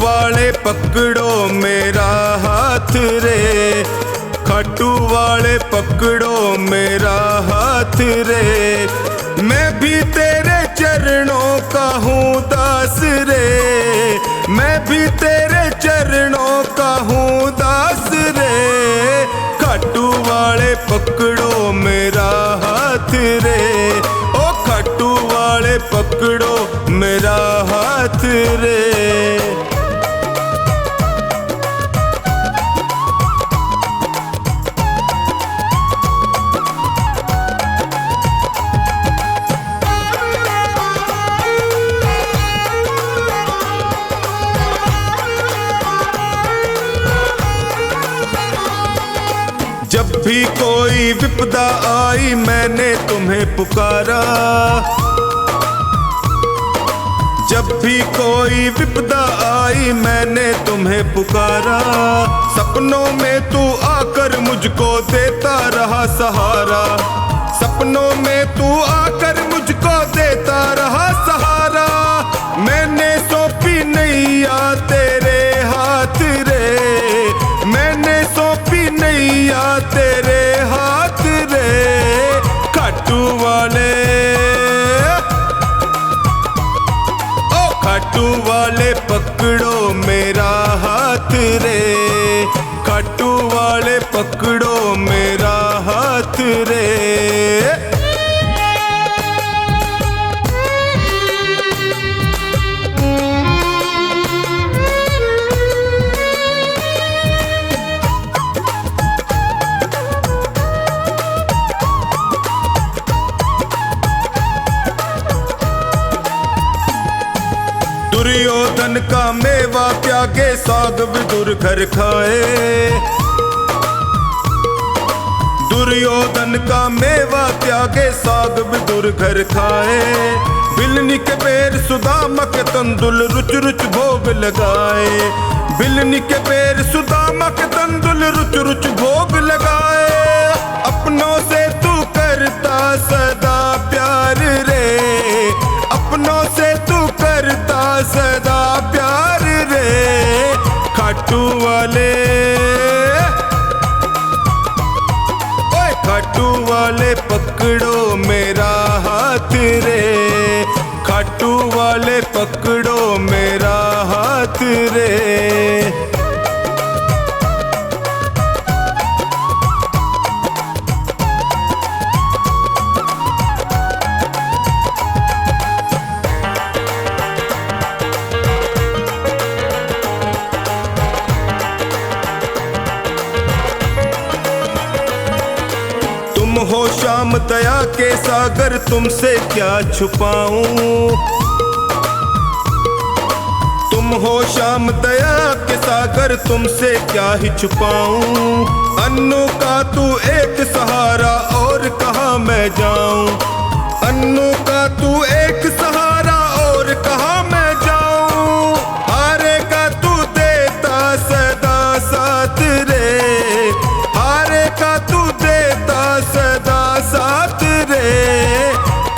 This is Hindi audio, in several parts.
वाले पकड़ो मेरा हाथ रे, खाटू वाले पकड़ो मेरा हाथ रे। मैं भी तेरे चरणों का हूँ दास रे, मैं भी तेरे चरणों का हूँ दास रे। खाटू वाले पकड़ो मेरा हाथ रे, ओ खाटू वाले पकड़ो मेरा हाथ रे। जब भी कोई विपदा आई मैंने तुम्हें पुकारा, जब भी कोई विपदा आई मैंने तुम्हें पुकारा। सपनों में तू आकर मुझको देता रहा सहारा, सपनों में तू आकर मुझको देता रहा सहारा। मैंने सौंपी नैया तेरे हाथ रे, मैंने सौंपी नैया तेरे हाथ रे। खाटू वाले, ओ खाटू वाले पकड़ो मेरा हाथ रे, खाटू वाले पकड़ो मेरा हाथ रे। दुर्योधन का मेवा त्यागे साग विदुर घर खाए, दुर्योधन का मेवा त्यागे साग विदुर घर खाए। बिलनी के पैर सुदामा के तंदुल रुच रुच भोग लगाए, बिलनी के पैर सुदामा के तंदुल रुच रुच भोग लगाए। अपनों से तू करता सदा प्यार रे, अपनों से तू करता सदा प्यार रे। खाटू वाले, ओए खाटू वाले पकड़ो मेरा हाथ रे, खाटू वाले पकड़ो मेरा हाथ रे। हो श्याम दया के सागर तुमसे क्या छुपाऊं, तुम हो श्याम दया के सागर तुमसे क्या ही छुपाऊं। अन्नू का तू एक सहारा और कहाँ मैं जाऊं, अन्नू का तू एक सहारा और कहाँ मैं जाऊं। हारे का तू देता सदा साथ रे, हारे का तू देता सदा साथ रे।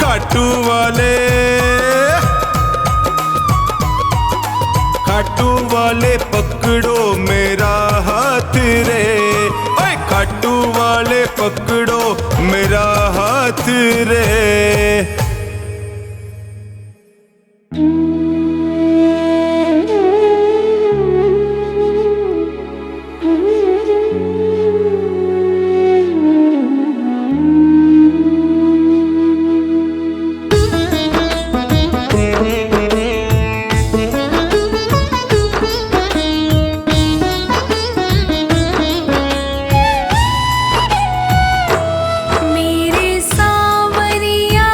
खाटू वाले, खाटू वाले पकड़ो मेरा हाथ रे, ओए खाटू वाले पकड़ो मेरा हाथ रे। मेरे सांवरिया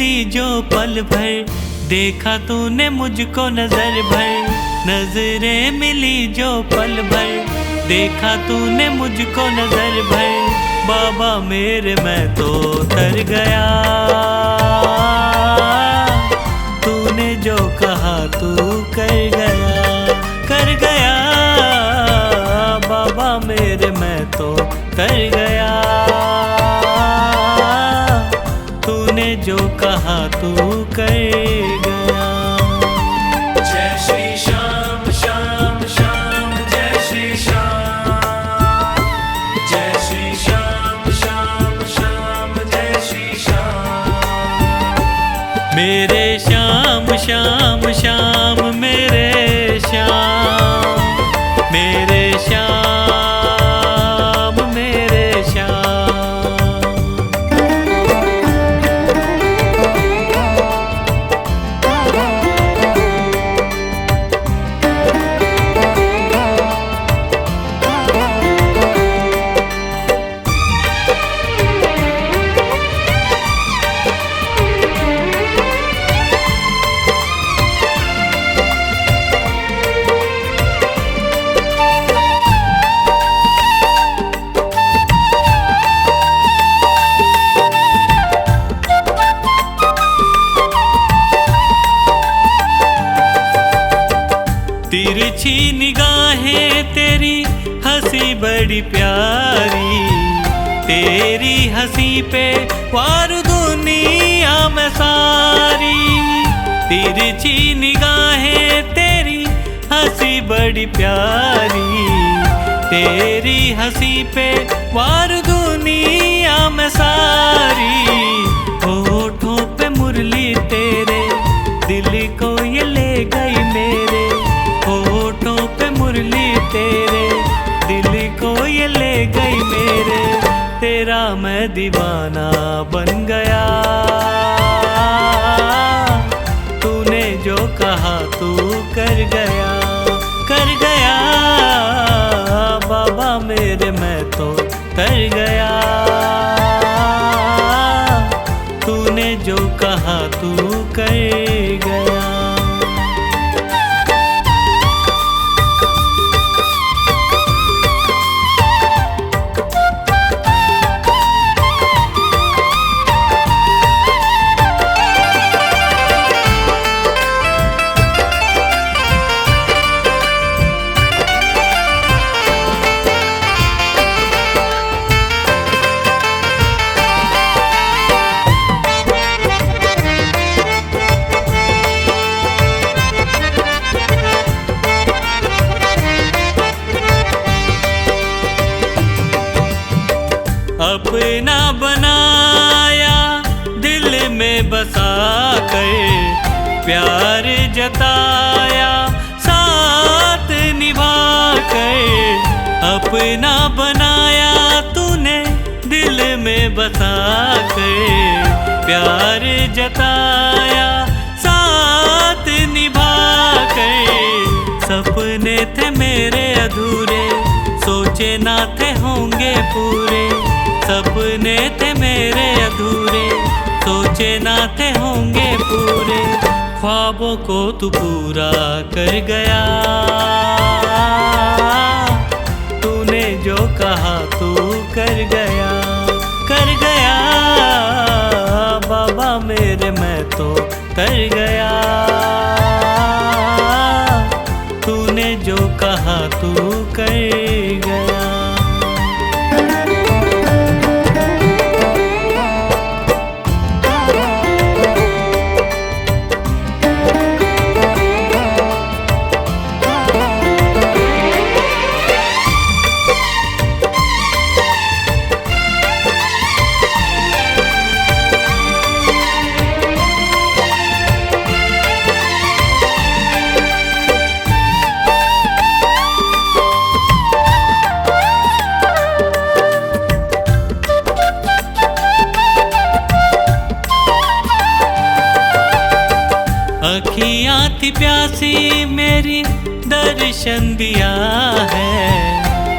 मिली जो पल भर, देखा तूने मुझको नजर भर। नजरें मिली जो पल भर, देखा तूने मुझको नजर भर। बाबा मेरे मैं तो तर गया, तूने जो कहा तू कर गया, कर गया। बाबा मेरे मैं तो तर गया, तूने जो कहा तू कर गया। जय श्री श्याम श्याम श्याम, जय श्री श्याम। जय श्री श्याम श्याम श्याम, जय श्री श्याम। मेरे श्याम श्याम श्याम, मेरे श्याम, मेरे श्याम, मेरे श्याम। तिरछी निगाहें तेरी हंसी बड़ी प्यारी, तेरी हंसी पे वार दुनिया में सारी। तिरछी निगाहें तेरी हंसी बड़ी प्यारी, तेरी हंसी पे वार दुनिया में सारी। होठों पे मुरली तेरे, दिल को ये ले गई मेरे। होठों पे मुरली तेरे, दिल को ये ले गई मेरे। तेरा मैं दीवाना बन गया, तूने जो कहा तू कर गया, कर गया। बाबा मेरे मैं तो तर गया, तूने जो कहा तू कर गया। अपना बनाया दिल में बसा कर, प्यार जताया साथ निभा कर। अपना बनाया तूने दिल में बसा कर, प्यार जताया साथ निभा कर। सपने थे मेरे अधूरे, सोचे ना थे होंगे पूरे। सपने थे मेरे अधूरे, सोचे ना थे होंगे पूरे। ख्वाबों को तू पूरा कर गया, तूने जो कहा तू कर गया, कर गया। बाबा मेरे मैं तो तर गया, तूने जो कहा तू कर गया। अखियाँ थी प्यासी मेरी, दर्शन दिया है।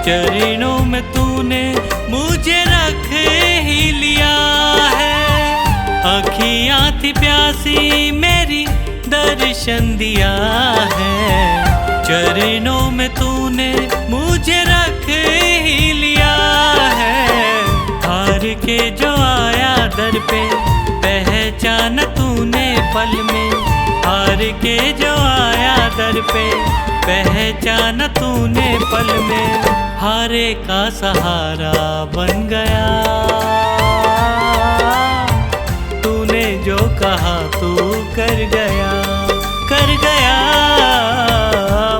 चरणों में तूने मुझे रख ही लिया है। अखियाँ थी प्यासी मेरी दर्शन दिया है, चरणों में तूने मुझे रख ही लिया है। हार के जो आया दर पे पहचाना तूने पल में, हार के जो आया दर पे पहचाना तूने पल में। हारे का सहारा बन गया, तूने जो कहा तू कर गया, कर गया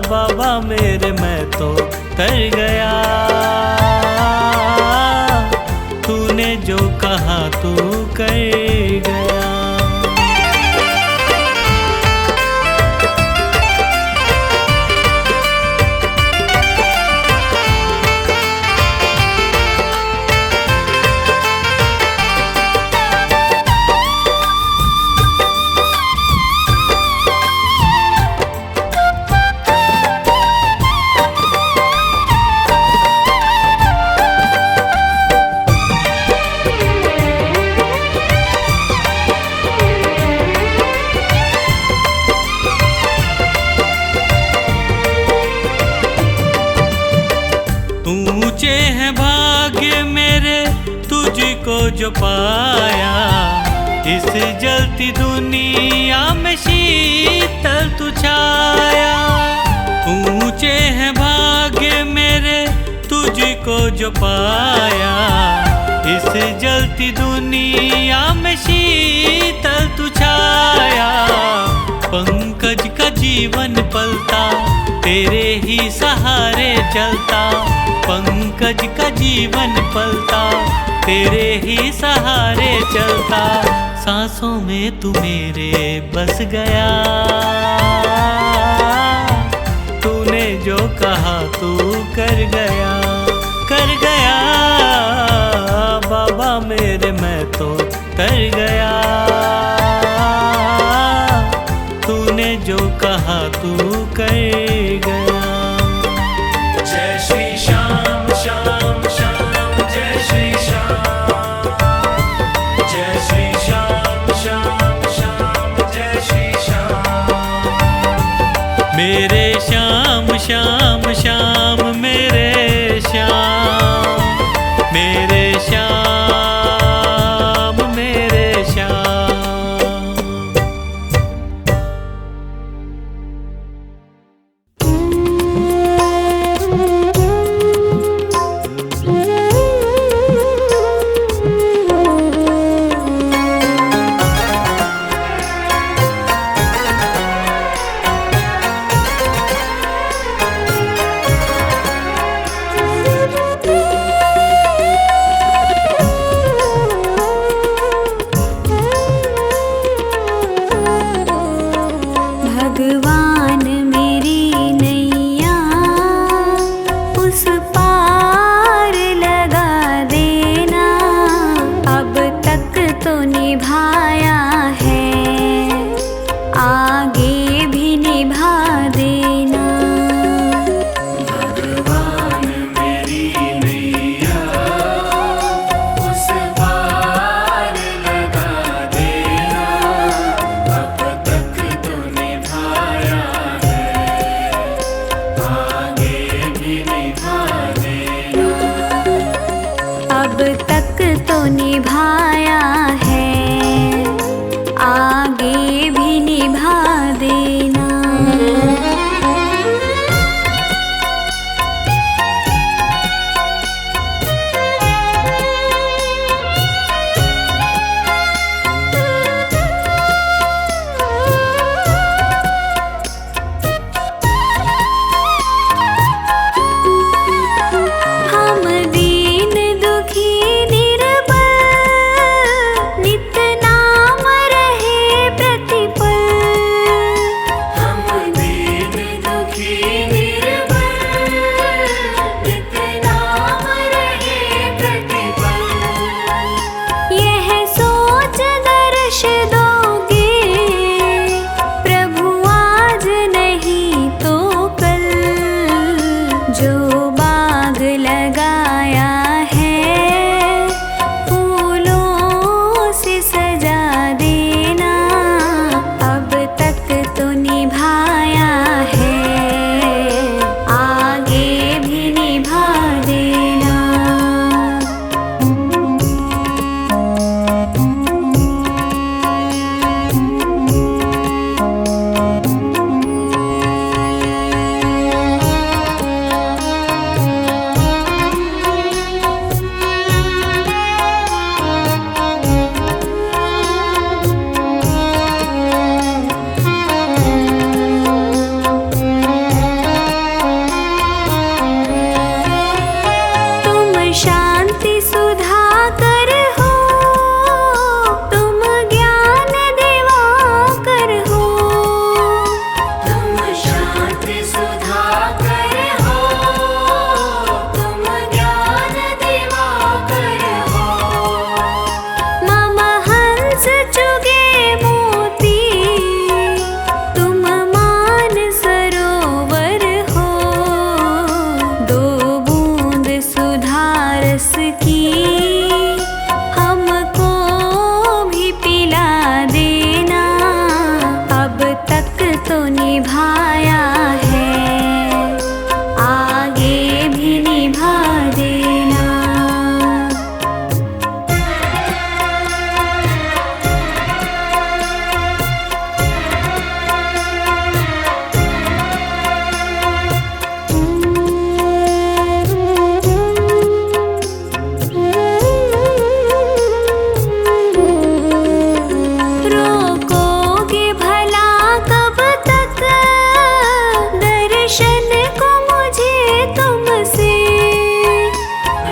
बाबा मेरे, मैं तो कर गया। तूने जो कहा तू कर गया। ऊंचे हैं भाग्य मेरे तुझको जो पाया, इस जलती दुनिया में शीतल तू छाया। ऊंचे हैं भाग्य मेरे तुझको जो पाया, इस जलती दुनिया में शीतल तू छाया। पंकज का जीवन पलता तेरे ही सहारे चलता, पंकज का जीवन पलता तेरे ही सहारे चलता। सांसों में तू मेरे बस गया, तूने जो कहा तू कर गया, कर गया बाबा मेरे, मैं तो कर गया। तूने जो कहा तू कर गया। जय श्री श्याम श्याम श्याम, जय श्री श्याम, जय श्री श्याम श्याम श्याम, जय श्री श्याम। मेरे श्याम श्याम श्याम मेरे श्याम, मेरे श्याम मेरे श्याम। भगवान मेरी नैया उस पार लगा देना, अब तक तो निभाया है, आगे भी निभा देना। भगवान मेरी नैया उस पार लगा देना, अब तक तो निभाया है, आगे भी निभा देना। अब तक तो निभाया है, आगे भी निभा देना। हम दीन दुखी निर्बल, नित नाम रहे प्रतिपल। निभाया है, आगे भी निभा देना। रोकोगे भला कब तक दर्शन को मुझे तुमसे?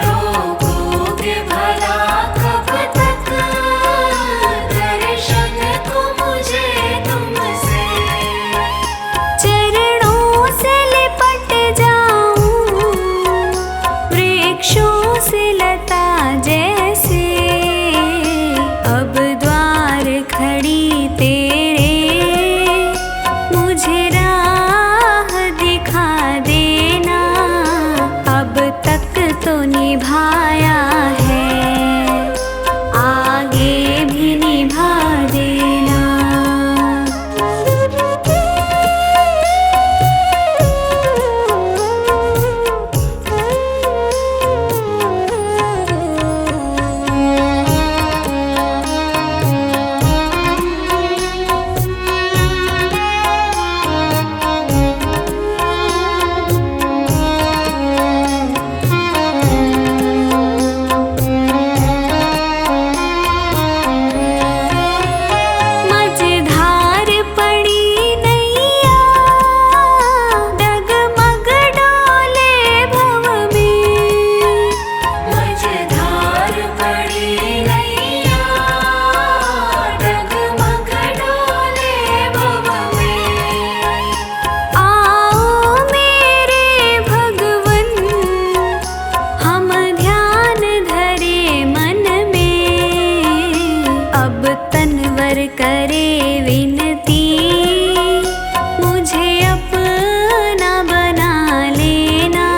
रोकोगे भला कब तक दर्शन को मुझे तुमसे? चरणों से लिपट जाऊं वृक्षों से लता जैसे, अब द्वार खड़ी तेरे मुझे राह दिखा देना। अब तक तो निभाया है, आगे भी निभा देना। मझधार पड़ी नैया डगमग डोले भव में। मझधार पड़ी नैया डगमग डोले भव में। आओ मेरे भगवन हम ध्यान धरे मन में, अब तनवर करे विनती मुझे अपना बना लेना।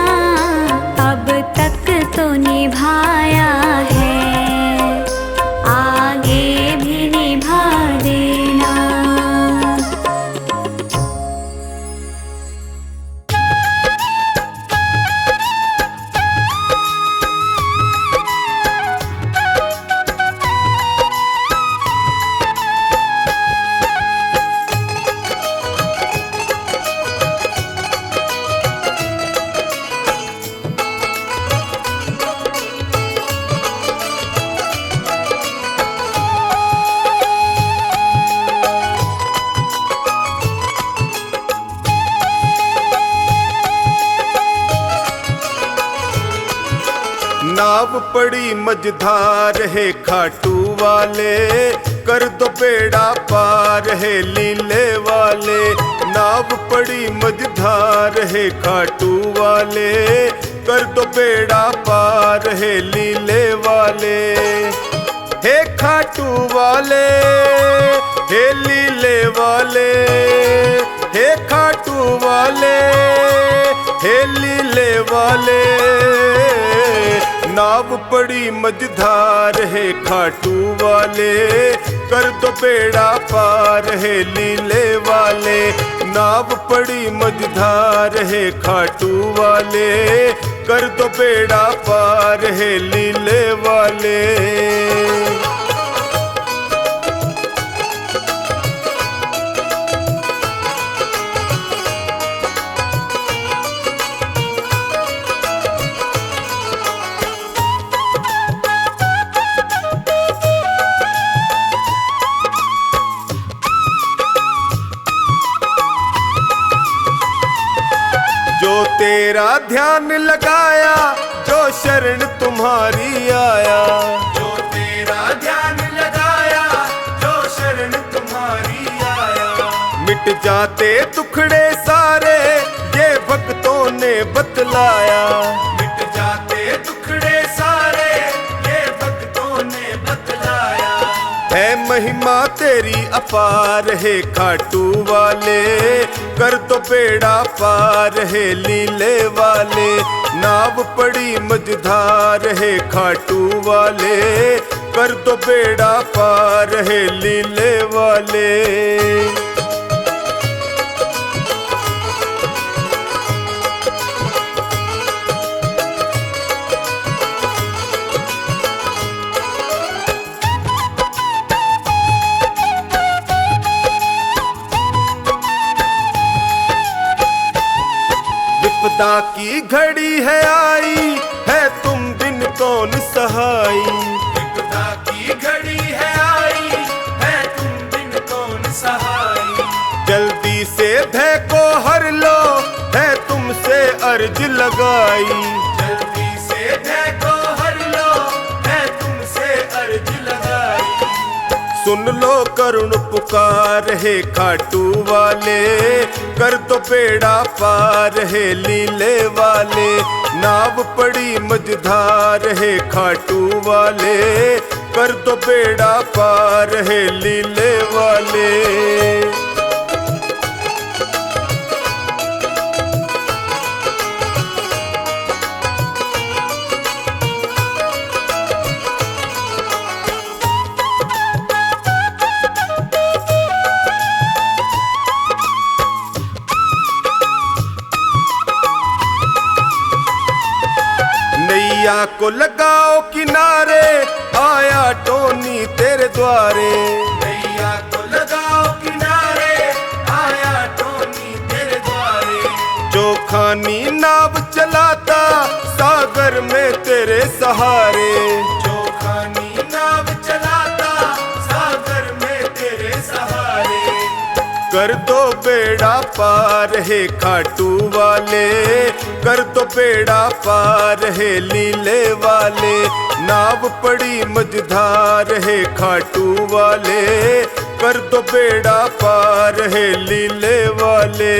अब तक तो निभाया है, आगे भी निभा देना। नाव पड़ी मझधार है खाटू वाले, कर दो बेड़ा पार है लीले वाले। नाव पड़ी मझधार है खाटू वाले, कर दो बेड़ा पार है लीले वाले। हे खाटू वाले हे लीले वाले, हे खाटू वाले हे लीले वाले। नाव पड़ी मझधार है खाटू वाले, कर दो बेड़ा पार है लीले वाले। नाव पड़ी मझधार है खाटू वाले, कर दो बेड़ा पार है लीले वाले। जो तेरा ध्यान लगाया, जो शरण तुम्हारी आया। जो तेरा ध्यान लगाया, जो शरण तुम्हारी आया। मिट जाते दुखड़े सारे, ये भक्तों ने बतलाया। मिट जाते दुखड़े सारे, ये भक्तों ने बतलाया। है महिमा तेरी अपार है खाटू वाले, कर दो बेड़ा पार है लीले वाले। नाव पड़ी मझधार है खाटू वाले, कर दो बेड़ा पार है लीले वाले। विपदा की घड़ी है आई, है तुम बिन कौन सहाई। विपदा की घड़ी है आई, है तुम बिन कौन सहाई। जल्दी से भय को हर लो, है तुमसे अर्ज लगाई। जल्दी से भय को हर लो, है तुमसे अर्ज लगाई। सुन लो करुण पुकार है खाटू वाले, कर दो बेड़ा पार है लीले वाले। नाव पड़ी मझधार है खाटू वाले, कर दो बेड़ा पार है लीले वाले। नैया को लगाओ किनारे, आया टोनी तेरे द्वारे। नैया को लगाओ किनारे, आया टोनी तेरे द्वारे। जो खानी नाव चलाता, सागर में तेरे सहारे। जो खानी नाव चलाता, सागर में तेरे सहारे। कर दो बेड़ा पार है खाटू वाले, कर दो बेड़ा पार है लीले वाले। नाव पड़ी मझधार है खाटू वाले, कर दो बेड़ा पार है लीले वाले।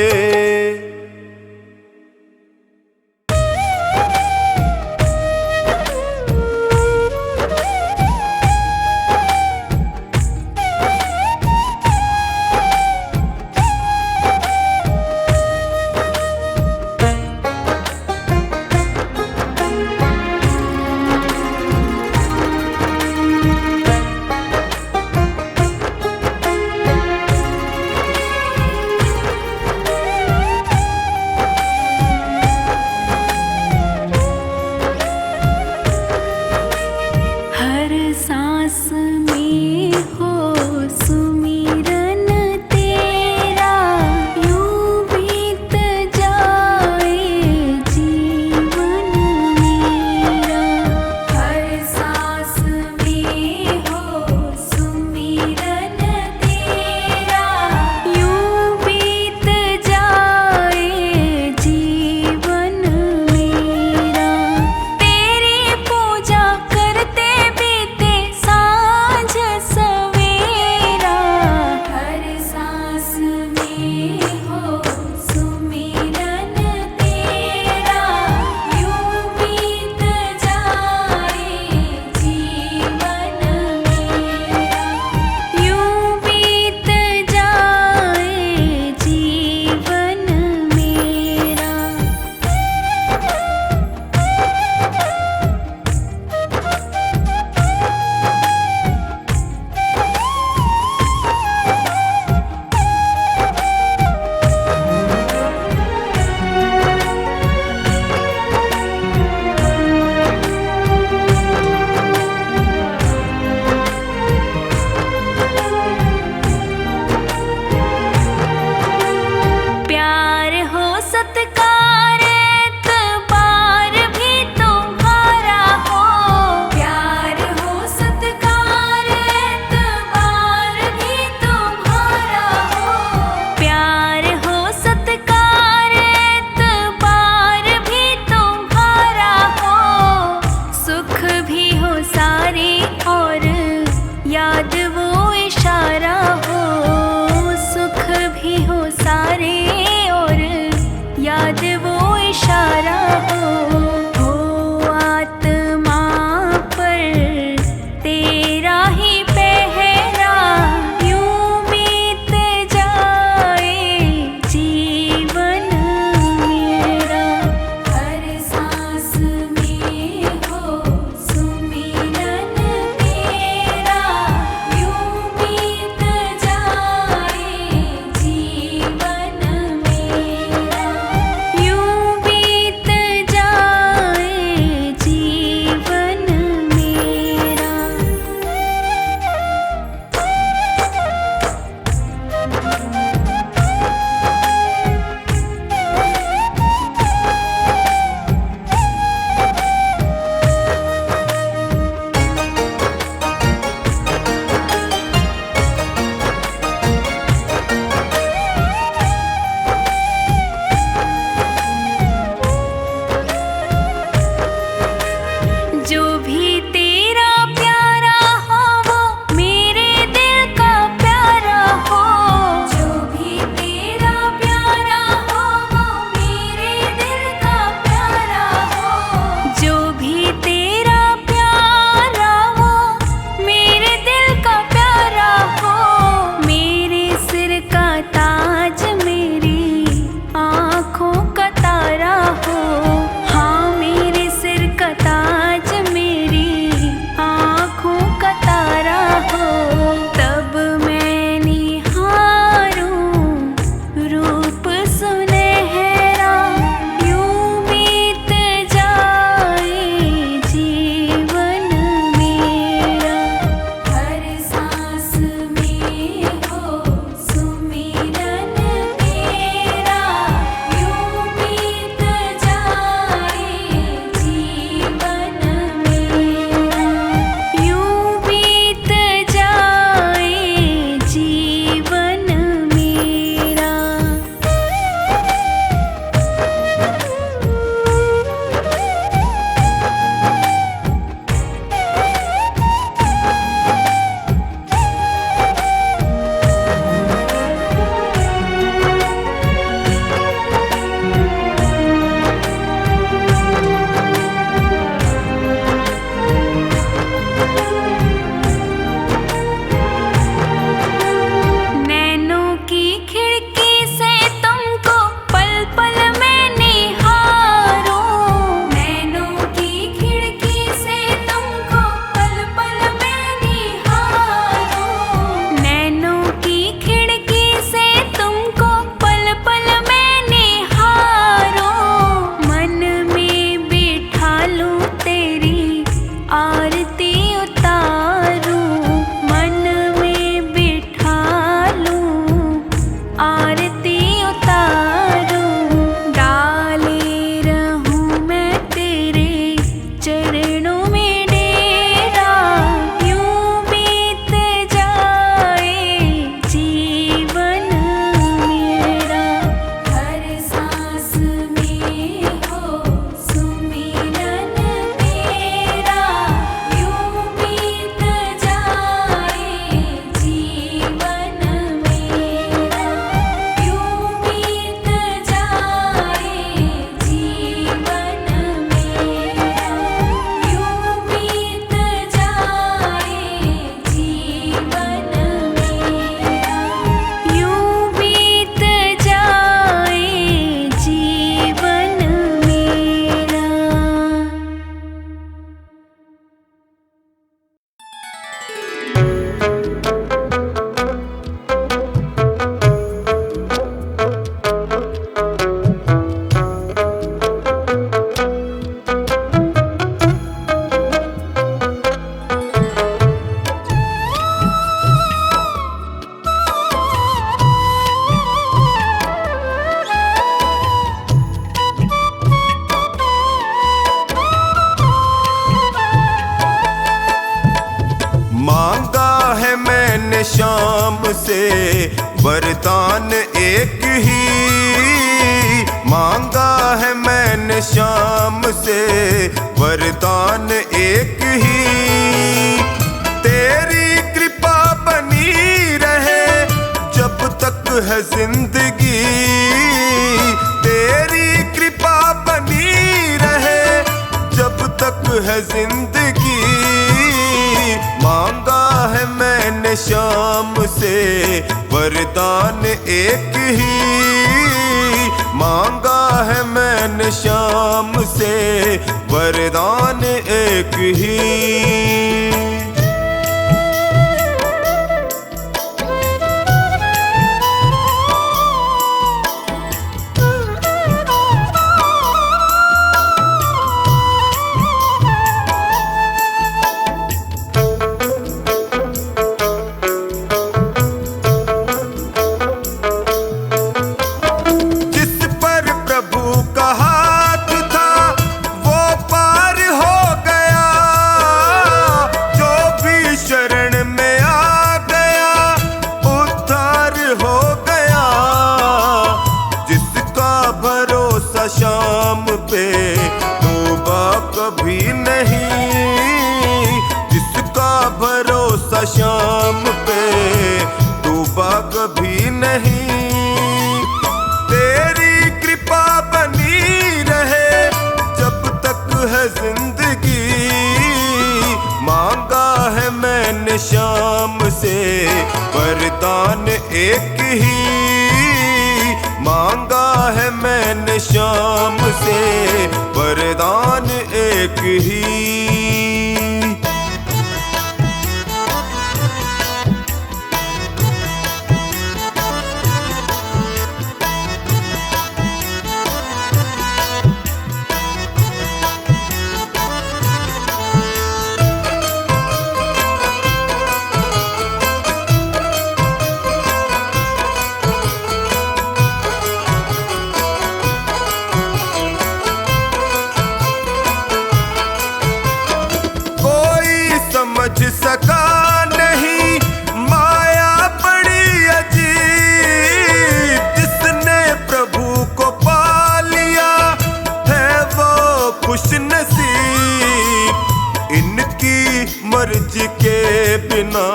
श्याम से वरदान एक ही मांगा है मैंने श्याम से वरदान एक ही तेरी कृपा बनी रहे जब तक है जिंदगी तेरी कृपा बनी रहे जब तक है जिंदगी मांगा है मैंने श्याम से वरदान एक ही मांगा है मैंने श्याम से वरदान एक ही शाम पे तौबा कभी नहीं जिसका भरोसा शाम पे तौबा कभी नहीं तेरी कृपा बनी रहे जब तक है जिंदगी मांगा है मैंने श्याम से वरदान एक ही मांगा है मैंने श्याम से वरदान एक ही समझ सका नहीं माया बड़ी अजीब जिसने प्रभु को पा लिया है वो खुश नसीब इनकी मर्जी के बिना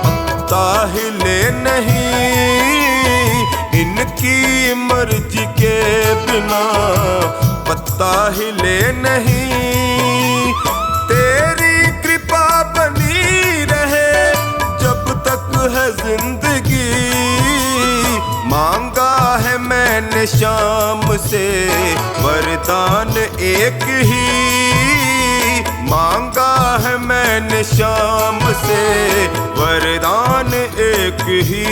पत्ता हिले नहीं इनकी मर्जी के बिना पत्ता हिले नहीं तेरी कृपा बनी रहे जब तक है जिंदगी मांगा है मैंने श्याम से वरदान एक ही मांगा है मैंने श्याम से वरदान एक ही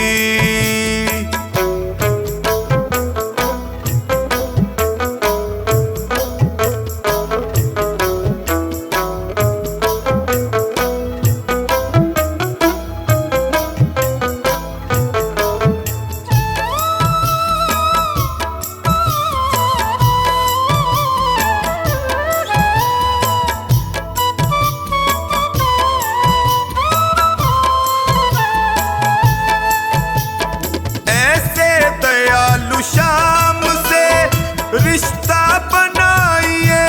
श्याम से रिश्ता बनाइए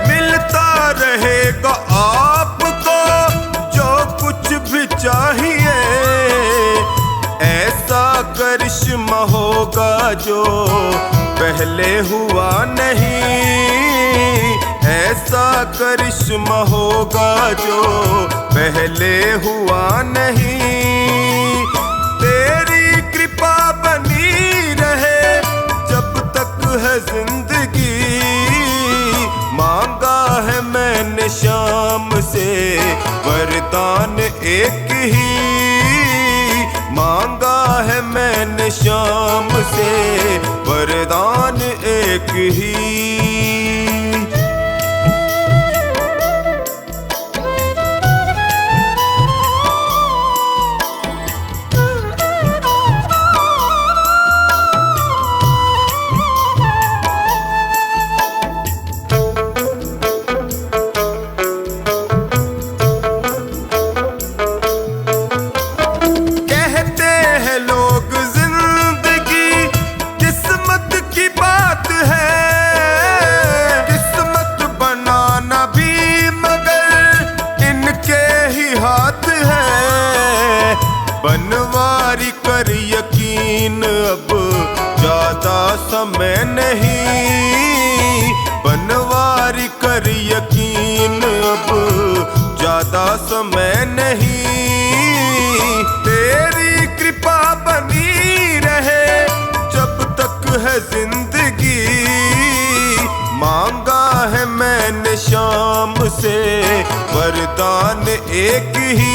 मिलता रहेगा आपको जो कुछ भी चाहिए ऐसा करिश्मा होगा जो पहले हुआ नहीं ऐसा करिश्मा होगा जो पहले हुआ नहीं तेरी कृपा बनी रहे जब तक है जिंदगी मांगा है मैंने श्याम से वरदान एक ही मांगा है मैंने श्याम से वरदान एक ही कर यकीन, अब ज्यादा समय नहीं। बनवारी कर यकीन, अब ज्यादा समय नहीं। तेरी कृपा बनी रहे जब तक है जिंदगी। मांगा है मैंने शाम से वरदान एक ही।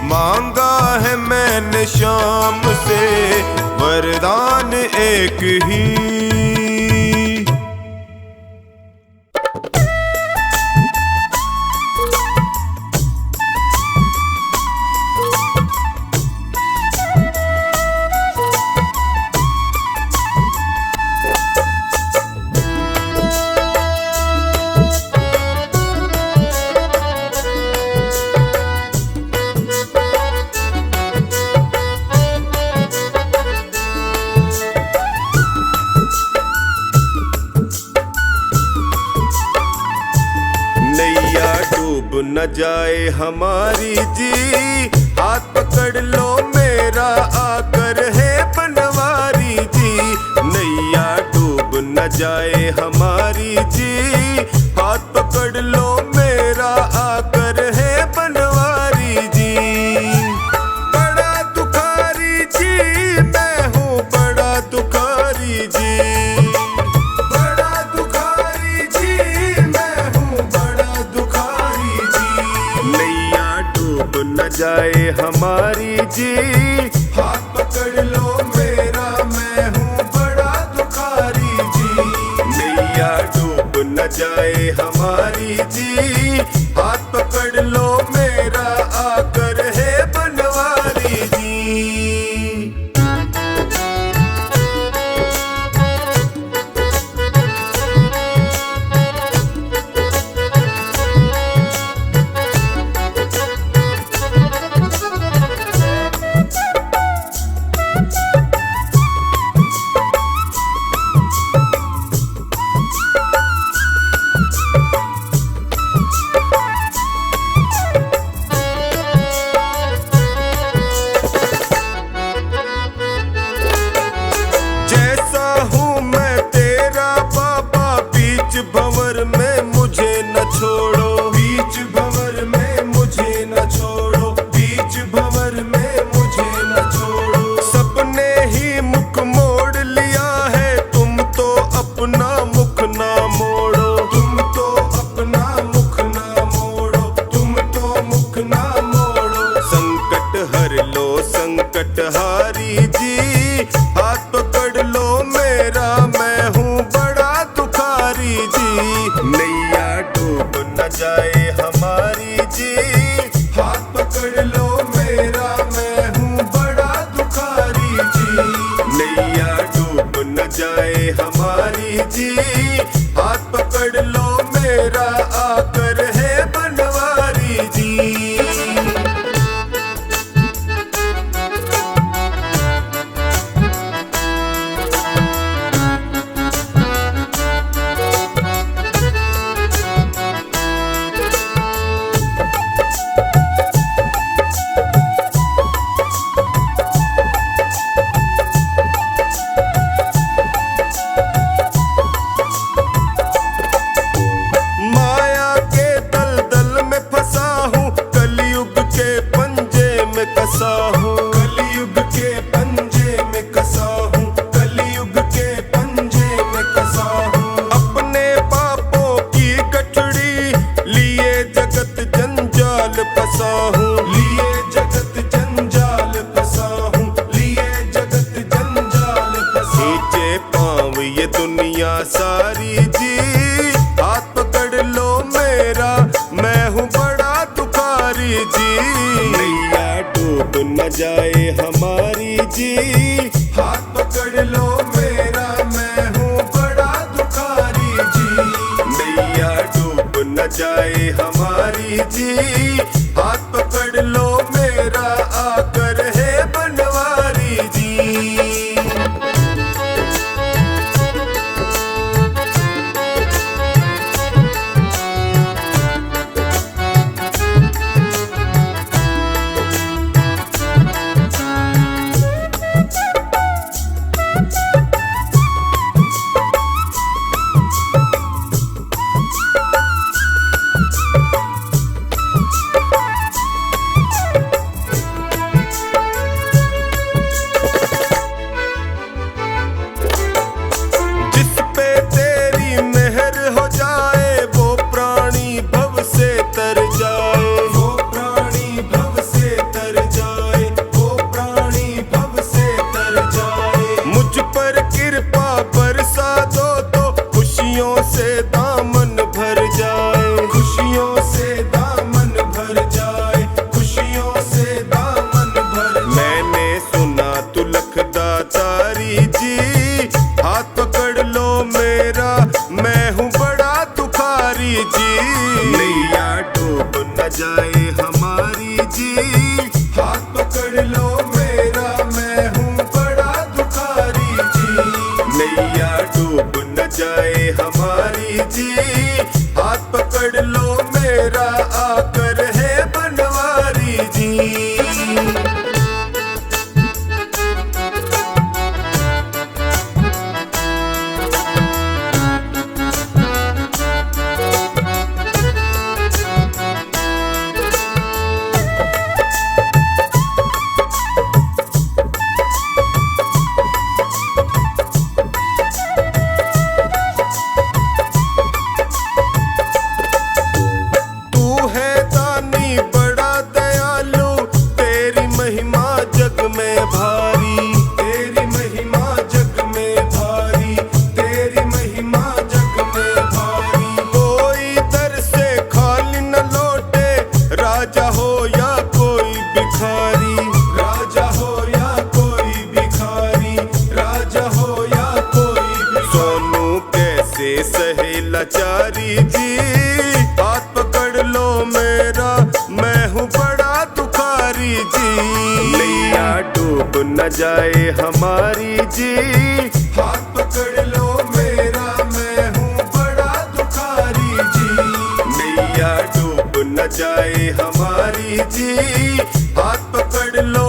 मांगा है मैंने शाम से वरदान एक ही। न जाए हमारी जी, हाथ पकड़ लो मेरा आकर है बनवारी जी। नैया डूब न जाए हमारी जी, हाथ पकड़ लो मेरा आकर है बनवारी जी। बड़ा दुखारी जी मैं हूँ, बड़ा दुखारी जी। न जाए हमारी जी, हाथ पकड़ लो मेरा मैं हूँ बड़ा दुखारी जी। नैया डूब न जाए हमारी जी, हाथ पकड़ लो मेरा आकर है बनवारी जी। भंवर में मुझे न छोड़ो, बीच भंवर में मुझे न छोड़ो, बीच भंवर में मुझे न छोड़ो। सबने ही मुख मोड़ लिया है, तुम तो अपना मुख ना मोड़ो। तुम तो अपना मुख ना मोड़ो, तुम तो मुख ना मोड़ो। संकट हर लो संकट हारी जी, हाथ पकड़ लो मेरा मैं हूँ बड़ा दुखारी जी। नैया डूब न जाए हमारी जी, हाथ पकड़ लो मेरा मैं हूँ बड़ा दुखारी जी। नैया डूब न जाए हमारी जी, हाथ पकड़ लो मेरा आकर है बनवारी जी। कसा हूँ कलयुग के पंजे में कसा हूँ, कलयुग के पंजे में कसा हूँ। अपने पापों की गठड़ी लिए जगत जंजाल फंसा हूँ, लिए जगत जंजाल फंसा हूँ, लिए जगत जंजाल फंसा। नीचे पाँव ये दुनिया सारी जी, हाथ पकड़ लो मेरा मैं हूँ बड़ा दुखारी जी। डूब न जाए हमारी जी, हाथ पकड़ लो मेरा मैं हूँ बड़ा दुखारी जी। नैया डूब न जाए हमारी जी, हाथ पकड़ लो मेरा आकर है बनवारी जी। में भारी, तेरी महिमा जग में भारी, तेरी महिमा जग में भारी। कोई दर से खाली न लौटे, राजा हो या कोई भिखारी, राजा हो या कोई भिखारी, राजा हो या कोई भिखारी। सोनू कैसे सहे लाचारी जी, हाथ पकड़ लो मेरा, मैं हूँ बड़ा दुखारी जी। नैया डूब न जाए हमारी जी, हाथ पकड़ लो मेरा, मैं हूँ बड़ा दुखारी जी। नैया डूब न जाए हमारी जी, हाथ पकड़ लो